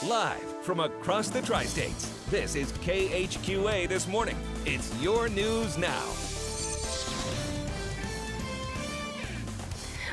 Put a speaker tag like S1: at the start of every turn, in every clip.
S1: Live from across the tri-states, this is KHQA This Morning. It's your news now.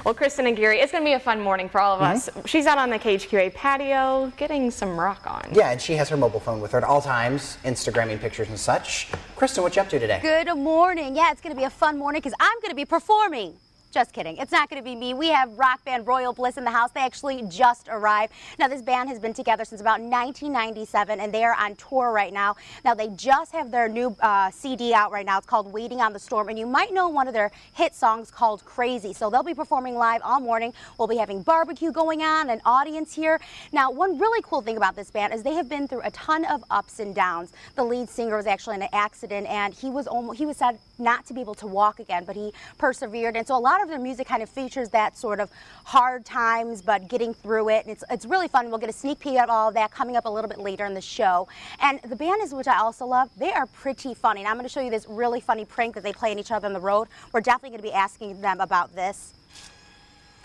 S2: Well, Kristen and Gary, it's going to be a fun morning for all of us. She's out on the KHQA patio getting some rock on.
S3: Yeah, and she has her mobile phone with her at all times, Instagramming pictures and such. Kristen, what you up to today?
S4: Good morning. Yeah, it's going to be a fun morning because I'm going to be performing. Just kidding. It's not going to be me. We have rock band Royal Bliss in the house. They actually just arrived. Now, this band has been together since about 1997, and they are on tour right now. Now, they just have their new CD out right now. It's called Waiting on the Storm, and you might know one of their hit songs called Crazy. So they'll be performing live all morning. We'll be having barbecue going on, an audience here. Now, one really cool thing about this band is they have been through a ton of ups and downs. The lead singer was actually in an accident, and he was said not to be able to walk again, but he persevered. And so a lot of their music kind of features that sort of hard times, but getting through it. And it's really fun. We'll get a sneak peek at all of that coming up a little bit later in the show. And the band is, which I also love, they are pretty funny. And I'm going to show you this really funny prank that they play on each other on the road. We're definitely going to be asking them about this.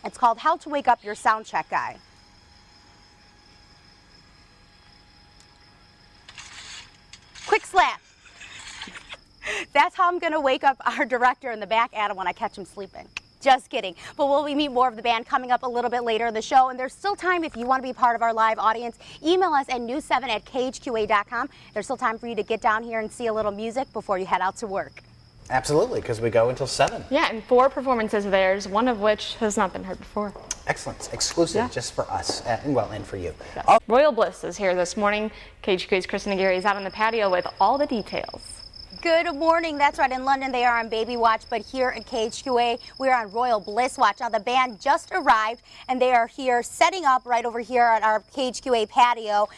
S4: It's called How to Wake Up Your Sound Check Guy. Quick slap. That's how I'm going to wake up our director in the back, Adam, when I catch him sleeping. Just kidding. But we'll meet more of the band coming up a little bit later in the show. And there's still time if you want to be part of our live audience. Email us at news7@khqa.com. There's still time for you to get down here and see a little music before you head out to work.
S3: Absolutely, because we go until 7.
S2: Yeah, and 4 performances of theirs, one of which has not been heard before.
S3: Excellent. Exclusive just for us, and for you.
S2: Yes. Royal Bliss is here this morning. KHQA's Kristen and Gary is out on the patio with all the details.
S4: Good morning. That's right. In London, they are on Baby Watch, but here in KHQA, we are on Royal Bliss Watch. Now, the band just arrived, and they are here setting up right over here at our KHQA patio.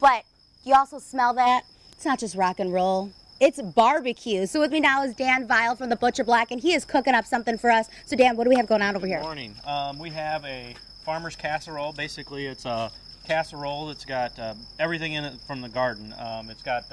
S4: But you also smell that? It's not just rock and roll. It's barbecue. So with me now is Dan Veihl from the Butcher Block, and he is cooking up something for us. So, Dan, what do we have going on over here?
S5: Good morning. We have a farmer's casserole. Basically, it's a casserole that's got everything in it from the garden. It's got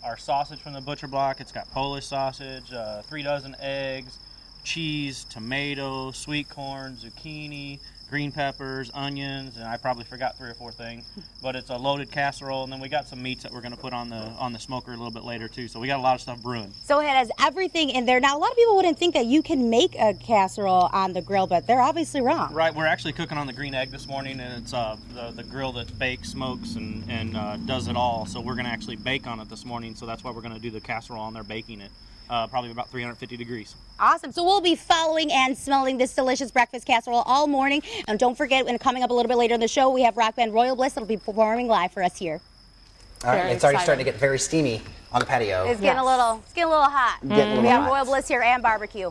S5: our sausage from the Butcher Block. It's got Polish sausage, 3 dozen eggs, cheese, tomatoes, sweet corn, zucchini, green peppers, onions, and I probably forgot 3 or 4 things. But it's a loaded casserole, and then we got some meats that we're going to put on the smoker a little bit later too. So we got a lot of stuff brewing.
S4: So it has everything in there. Now, a lot of people wouldn't think that you can make a casserole on the grill, but they're obviously wrong.
S5: Right, we're actually cooking on the green egg this morning, and it's the grill that bakes, smokes, and does it all. So we're going to actually bake on it this morning, so that's why we're going to do the casserole on there, baking it. Probably about 350 degrees.
S4: Awesome. So we'll be following and smelling this delicious breakfast casserole all morning. And don't forget, when coming up a little bit later in the show, we have rock band Royal Bliss that'll be performing live for us here.
S3: All right, it's already starting to get very steamy on the patio.
S4: It's getting a little hot. We have Royal Bliss here and barbecue.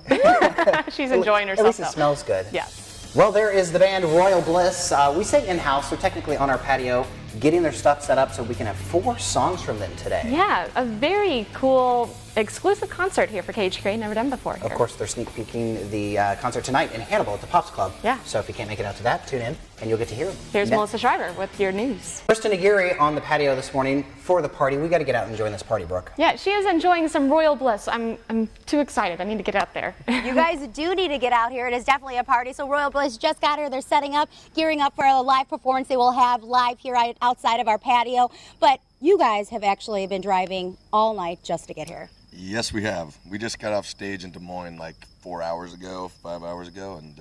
S2: She's enjoying herself.
S3: At least it smells good.
S2: Yeah.
S3: Well, there is the band Royal Bliss. We say in-house, so technically on our patio, getting their stuff set up so we can have 4 songs from them today.
S2: Yeah, a very cool exclusive concert here for KHQA, never done before here.
S3: Of course, they're sneak peeking the concert tonight in Hannibal at the Pops Club.
S2: Yeah.
S3: So if you can't make it out to that, tune in and you'll get to hear them.
S2: Here's Melissa Schreiber with your news.
S3: Kristen and Gary on the patio this morning for the party. We got to get out and join this party, Brooke.
S2: Yeah, she is enjoying some Royal Bliss. I'm too excited. I need to get out there.
S4: You guys do need to get out here. It is definitely a party. So Royal Bliss just got here. They're setting up, gearing up for a live performance they will have live here outside of our patio. But you guys have actually been driving all night just to get here.
S6: Yes, we have. We just got off stage in Des Moines like 5 hours ago, and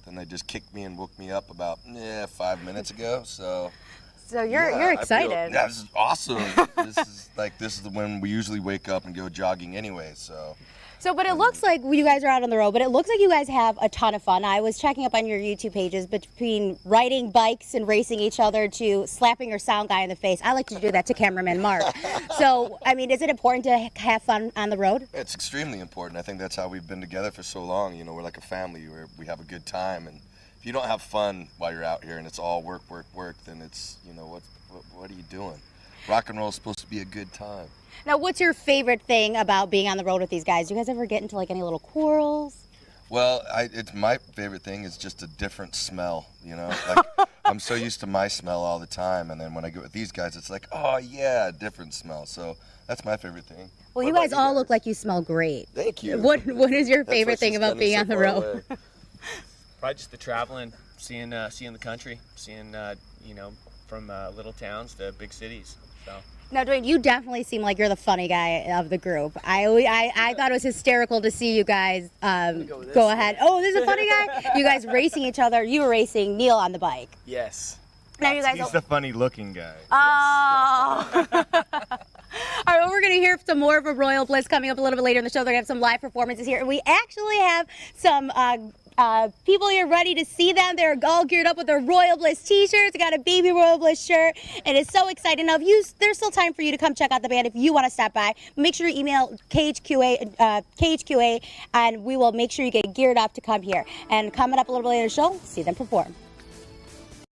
S6: then they just kicked me and woke me up about 5 minutes ago. So
S4: you're excited.
S6: Yeah, this is awesome. this is when we usually wake up and go jogging anyway.
S4: But it looks like you guys are out on the road, but it looks like you guys have a ton of fun. I was checking up on your YouTube pages between riding bikes and racing each other to slapping your sound guy in the face. I like to do that to cameraman Mark. So, I mean, is it important to have fun on the road?
S6: It's extremely important. I think that's how we've been together for so long. You know, we're like a family where we have a good time. And if you don't have fun while you're out here and it's all work, then it's, what are you doing? Rock and roll is supposed to be a good time.
S4: Now, what's your favorite thing about being on the road with these guys? Do you guys ever get into like any little quarrels?
S6: Well, it's my favorite thing is just a different smell, Like I'm so used to my smell all the time, and then when I get with these guys, it's like, oh yeah, a different smell. So that's my favorite thing.
S4: Well, you guys all look like you smell great.
S6: Thank you.
S4: What is your favorite thing about being on the road?
S7: Probably just the traveling, seeing the country, seeing from little towns to big cities. So.
S4: Now, Dwayne, you definitely seem like you're the funny guy of the group. I thought it was hysterical to see you guys go ahead. Oh, this is a funny guy. You guys racing each other. You were racing Neil on the bike.
S7: Yes.
S4: Now you guys.
S7: He's the funny-looking guy.
S4: Oh. All right, well, we're going to hear some more from Royal Bliss coming up a little bit later in the show. They're going to have some live performances here. And we actually have some people here ready to see them. They're all geared up with their Royal Bliss t-shirts. They got a baby Royal Bliss shirt. And it's so exciting. Now, there's still time for you to come check out the band if you want to stop by. Make sure you email KHQA, and we will make sure you get geared up to come here. And coming up a little bit later in the show, see them perform.